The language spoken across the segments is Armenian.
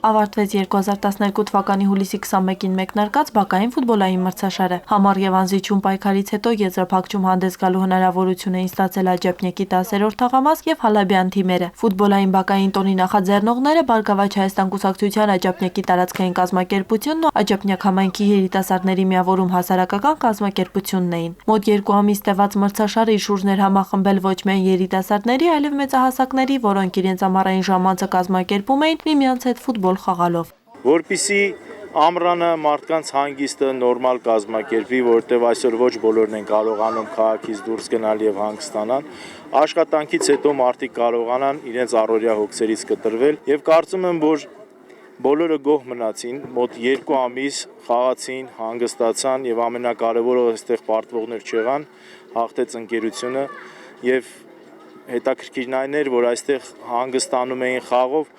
Ավարտվեց 2012 թվականի հուլիսի 21-ին մեկնարկած բակային ֆուտբոլային մրցաշարը։ Համառ եւ անզիջում պայքարից հետո եզրափակչում հանդես գալու հնարավորություն էին ստացել Աջափնյակի 10-րդ թաղամաս եւ Հալաբյան թիմերը։ Ֆուտբոլային բակային տոնի նախաձեռնողները Բարգավաճ Հայաստան կուսակցության Աջափնյակի տարածքային կազմակերպությունն ու Աջափնյակ համայնքի երիտասարդների միավորում հասարակական կազմակերպությունն էին։ Մոտ 2 ամիս տևած մրցաշարը իր շուրջն էր համախմբել ոչ միայն երիտասարդների, այլև մեծահասակների, որոնք իրենց ամառային ժամանցը կազմակերպում էին միմյանց հետ ֆուտբոլ խաղալով։ Որպեսզի ամռանը մարդկանց հանգիստը նորմալ կազմակերպվի, որտեղ այսօր ոչ բոլորն են կարողանում քաղաքից դուրս գնալ եւ հանգստանալ, աշխատանքից հետո մարդիկ կարողանան իրենց առօրյա հոգսերից կտրվել եւ կարծում եմ, որ բոլորը գոհ մնացին, մոտ 2 ամիս խաղացին, հանգստացան եւ ամենակարևորը այստեղ պարտվողներ չեղան, հաղթեց ընկերությունը եւ հետաքրքիրն այն էր, որ այստեղ հանգստանում էին խաղով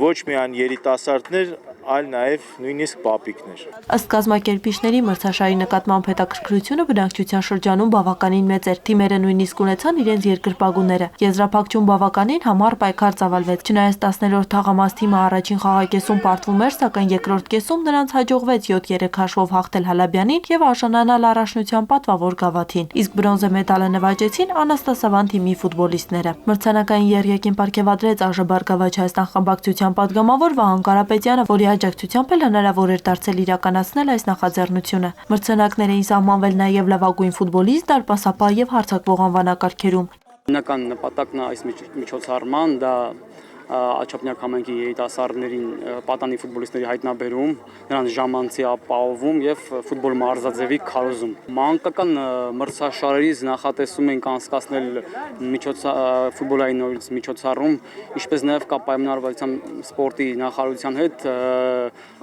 ոչ միայն երիտասարդներ, այլ նաև նույնիսկ պապիկներ։ Ըստ կազմակերպիչների մրցաշարի նկատմամբ հետաքրքրությունը բնակչության շրջանում բավականին մեծ էր։ Թիմերը նույնիսկ ունեցան իրենց երկրպագուները։ Եզրափակչում բավականին համառ պայքար ծավալվեց։ Չնայած 10-րդ թաղամաս թիմը առաջին խաղակեսում պարտվում էր, սակայն երկրորդ կեսում նրանց հաջողվեց 7-3 հաշվով հաղթել Հալաբյանին եւ արժանանալ առաջնության պատվավոր գավաթին։ Իսկ բրոնզե մեդալը նվաճեցին Անաստասավան թիմի ֆուտբոլիստները։ Մրցանակային եռյակին պարգևատրեց ԱԺ Բարգավաճ Հայաստան խմբակցության պատգամավոր Վահան Կարապետյանը, որի աջակցությամբ էլ հնարավոր էր դարձել իրականացնել այս նախաձեռնությունը։ Մրցանակներ էին սահմանվել նաև լավագույն ֆուտբոլիստ, դարպասապահ եւ հարձակվող անվանակարգերում։ Հիմնական նպատակն այս միջոցառման դա Աջափնյակ համայնքի երիտասարդներին պատանի ֆուտբոլիստների հայտնաբերում, նրանց ժամանցի ապահովում եւ ֆուտբոլ մարզաձևի քարոզում։ Մանկական մրցաշարերից նախատեսում ենք անցկացնել ֆուտբոլային նորից միջոցառում, ինչպես նաեւ կա պայմանավորվածության սպորտի նախարարության հետ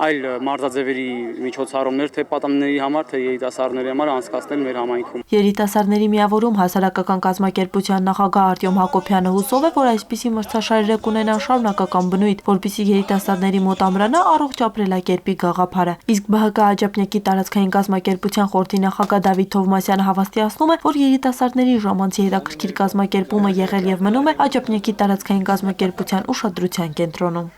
այլ մարզաձևերի միջոցառումներ թե պատանիների համար, թե երիտասարդների համար անցկացնել մեր համայնքում։ Երիտասարդների միավորում հասարակական կազմակերպության նախագահ Արտյոմ Հակոբյանը հուսով է, որ այսպիսի մրցաշարերը կունենան շարունակական բնույթ, որպեսզի երիտասարդների մոտ ամրանա առողջ ապրելակերպի գաղափարը։ Իսկ ԲՀԿ Աջափնյակի տարածքային կազմակերպության խորհրդի նախագահ Դավիթ Թովմասյանը հավաստիացնում է, որ երիտասարդների ժամանցի հետաքրքիր կազմակերպումը եղել եւ մնում է Աջափնյակի տարածքային կազմակերպության ուշադրության կենտրոնում։